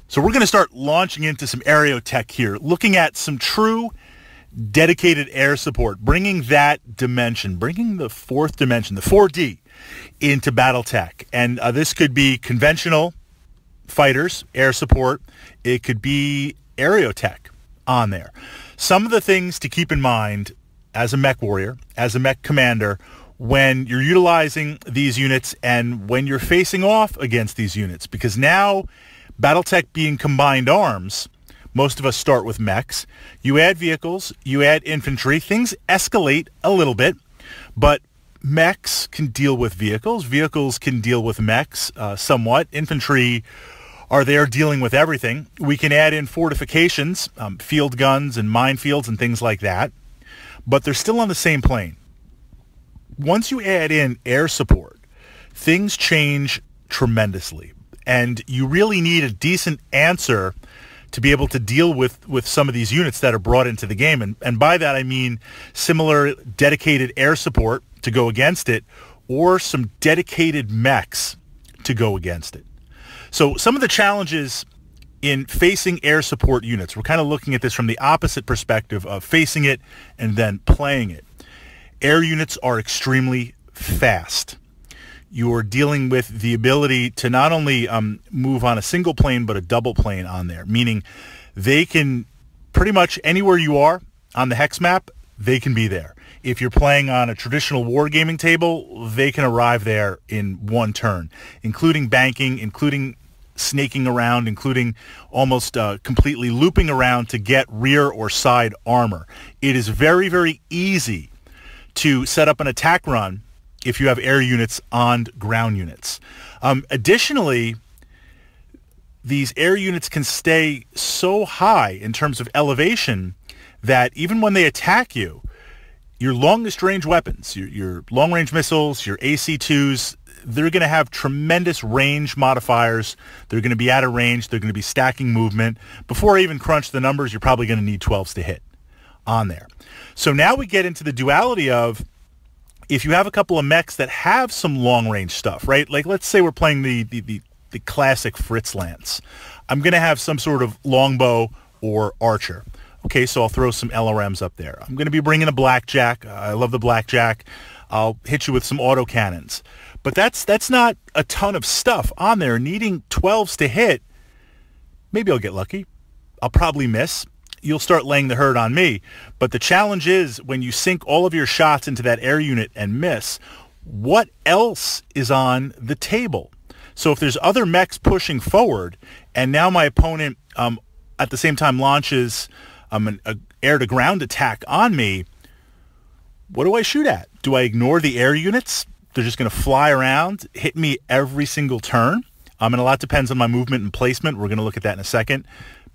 So we're going to start launching into some Aerotech here, looking at some true dedicated air support, bringing that dimension, bringing the fourth dimension, the 4D, into Battletech. And this could be conventional fighters, air support. It could be Aerotech on there. Some of the things to keep in mind as a mech warrior, as a mech commander, when you're utilizing these units and when you're facing off against these units, because now Battletech being combined arms, most of us start with mechs. You add vehicles, you add infantry, things escalate a little bit, but mechs can deal with vehicles, vehicles can deal with mechs somewhat. Infantry are there dealing with everything. We can add in fortifications, field guns and minefields and things like that, but they're still on the same plane. Once you add in air support, things change tremendously. And you really need a decent answer to be able to deal with some of these units that are brought into the game. And by that, I mean similar dedicated air support to go against it, or some dedicated mechs to go against it. So some of the challenges in facing air support units, we're kind of looking at this from the opposite perspective of facing it and then playing it. Air units are extremely fast. You're dealing with the ability to not only move on a single plane, but a double plane on there, meaning they can pretty much anywhere you are on the hex map, they can be there. If you're playing on a traditional wargaming table, they can arrive there in one turn, including banking, including snaking around, including almost completely looping around to get rear or side armor. It is very, very easy to set up an attack run if you have air units on ground units. Additionally, these air units can stay so high in terms of elevation that even when they attack you, your longest range weapons, your long-range missiles, your AC-2s, they're going to have tremendous range modifiers. They're going to be out of range. They're going to be stacking movement. Before I even crunch the numbers, you're probably going to need 12s to hit on there. So now we get into the duality of, if you have a couple of mechs that have some long-range stuff, right? Like, let's say we're playing the classic Fritz lance. I'm going to have some sort of longbow or archer. Okay, so I'll throw some LRMs up there. I'm going to be bringing a blackjack. I love the blackjack. I'll hit you with some autocannons. But that's not a ton of stuff on there. Needing 12s to hit, maybe I'll get lucky. I'll probably miss. You'll start laying the hurt on me. But the challenge is, when you sink all of your shots into that air unit and miss, what else is on the table? So if there's other mechs pushing forward, and now my opponent at the same time launches an air-to-ground attack on me, what do I shoot at? Do I ignore the air units? They're just going to fly around, hit me every single turn. And a lot depends on my movement and placement. We're going to look at that in a second.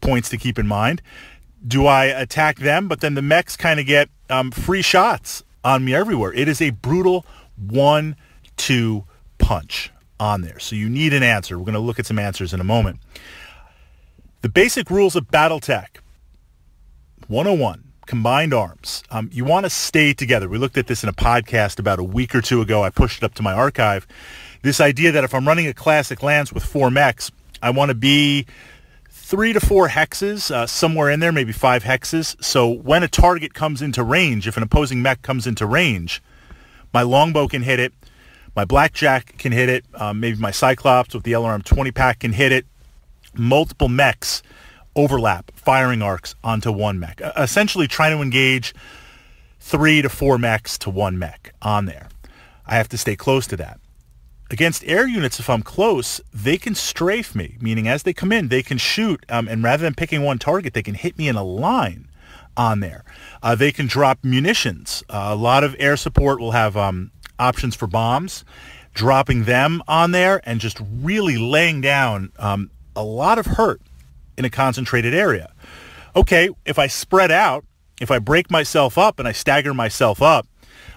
Points to keep in mind. Do I attack them, but then the mechs kind of get free shots on me everywhere? It is a brutal 1-2 punch on there. So you need an answer. We're going to look at some answers in a moment. The basic rules of Battletech. 101, combined arms. You want to stay together. We looked at this in a podcast about a week or two ago. I pushed it up to my archive. This idea that if I'm running a classic lance with 4 mechs, I want to be 3 to 4 hexes, somewhere in there, maybe 5 hexes. So when a target comes into range, if an opposing mech comes into range, my longbow can hit it, my blackjack can hit it, maybe my Cyclops with the LRM 20-pack can hit it. Multiple mechs overlap, firing arcs onto one mech. Essentially trying to engage 3 to 4 mechs to 1 mech on there. I have to stay close to that. Against air units, if I'm close, they can strafe me, meaning as they come in, they can shoot, and rather than picking one target, they can hit me in a line on there. They can drop munitions. A lot of air support will have options for bombs, dropping them on there and just really laying down a lot of hurt in a concentrated area. Okay, if I spread out, if I break myself up and I stagger myself up,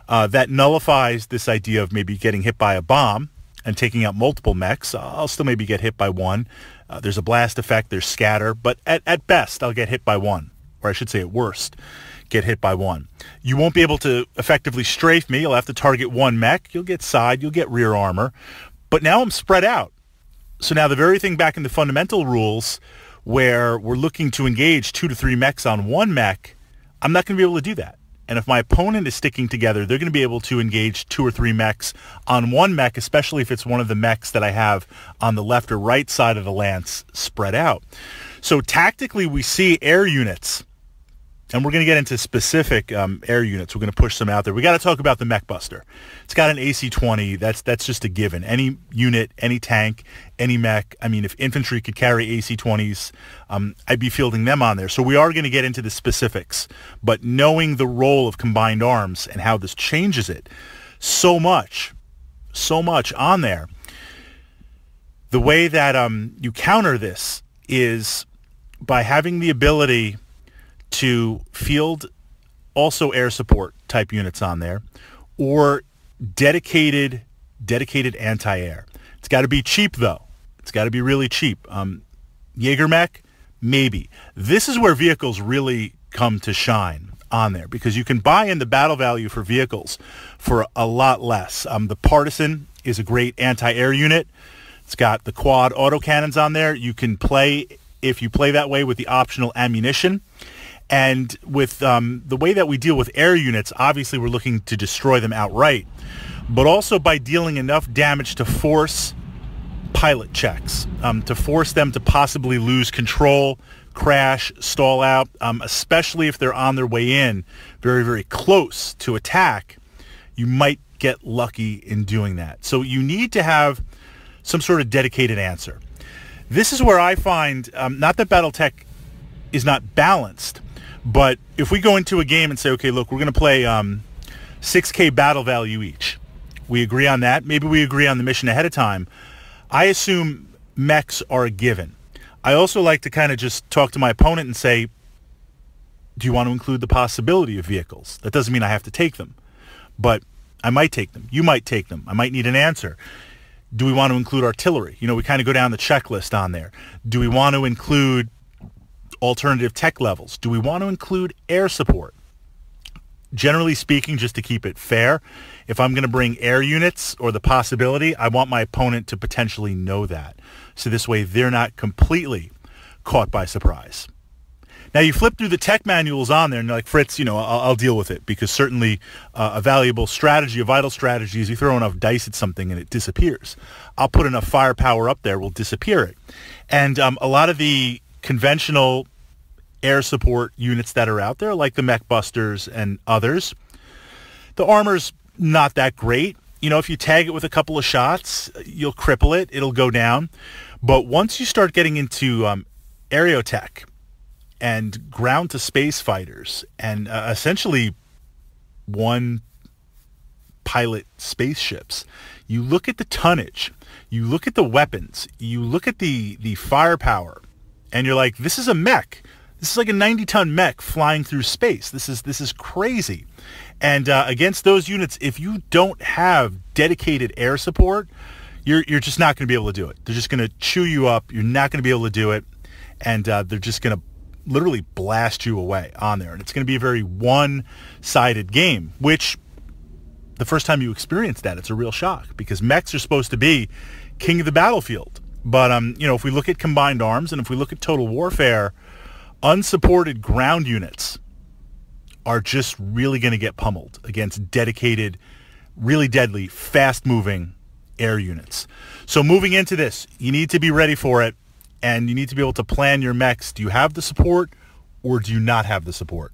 that nullifies this idea of maybe getting hit by a bomb and taking out multiple mechs. I'll still maybe get hit by one. There's a blast effect, there's scatter, but at best, I'll get hit by one. Or I should say at worst, get hit by one. You won't be able to effectively strafe me. You'll have to target one mech. You'll get side, you'll get rear armor. But now I'm spread out. So now the very thing back in the fundamental rules where we're looking to engage 2 to 3 mechs on one mech, I'm not going to be able to do that. And if my opponent is sticking together, they're going to be able to engage 2 or 3 mechs on one mech, especially if it's one of the mechs that I have on the left or right side of the lance spread out. So tactically, we see air units, and we're going to get into specific air units. We're going to push some out there. We got to talk about the Mech Buster. It's got an AC-20. That's just a given. Any unit, any tank, any mech. I mean, if infantry could carry AC-20s, I'd be fielding them on there. So we are going to get into the specifics. But knowing the role of combined arms and how this changes it, so much on there. The way that you counter this is by having the ability to field also air support type units on there, or dedicated anti-air. It's got to be cheap though. It's got to be really cheap. Jaeger mech, maybe. This is where vehicles really come to shine on there, because you can buy in the battle value for vehicles for a lot less. The Partisan is a great anti-air unit. It's got the quad autocannons on there. You can play, if you play that way, with the optional ammunition. And with the way that we deal with air units, obviously we're looking to destroy them outright, but also by dealing enough damage to force pilot checks, to force them to possibly lose control, crash, stall out, especially if they're on their way in very, very close to attack. You might get lucky in doing that. So you need to have some sort of dedicated answer. This is where I find, not that Battletech is not balanced, but if we go into a game and say, okay, look, we're going to play 6K battle value each. We agree on that. Maybe we agree on the mission ahead of time. I assume mechs are a given. I also like to kind of just talk to my opponent and say, do you want to include the possibility of vehicles? That doesn't mean I have to take them, but I might take them. You might take them. I might need an answer. Do we want to include artillery? You know, we kind of go down the checklist on there. Do we want to include alternative tech levels? Do we want to include air support? Generally speaking, just to keep it fair, if I'm going to bring air units or the possibility, I want my opponent to potentially know that. So this way they're not completely caught by surprise. Now you flip through the tech manuals on there and you're like, Fritz, you know, I'll deal with it, because certainly a valuable strategy, a vital strategy is you throw enough dice at something and it disappears. I'll put enough firepower up there, we'll disappear it. And a lot of the conventional air support units that are out there, like the Mech Busters and others, the armor's not that great. You know, if you tag it with a couple of shots, you'll cripple it, it'll go down. But once you start getting into Aerotech and ground to space fighters and essentially one pilot spaceships, you look at the tonnage, you look at the weapons, you look at the firepower, and you're like, this is a mech. This is like a 90-ton mech flying through space. This is crazy. And against those units, if you don't have dedicated air support, you're just not going to be able to do it. They're just going to chew you up. You're not going to be able to do it. And they're just going to literally blast you away on there. And it's going to be a very one-sided game, which the first time you experience that, it's a real shock, because mechs are supposed to be king of the battlefield. But, you know, if we look at combined arms and if we look at total warfare, unsupported ground units are just really going to get pummeled against dedicated, really deadly, fast-moving air units. So moving into this, you need to be ready for it, and you need to be able to plan your mechs. Do you have the support, or do you not have the support?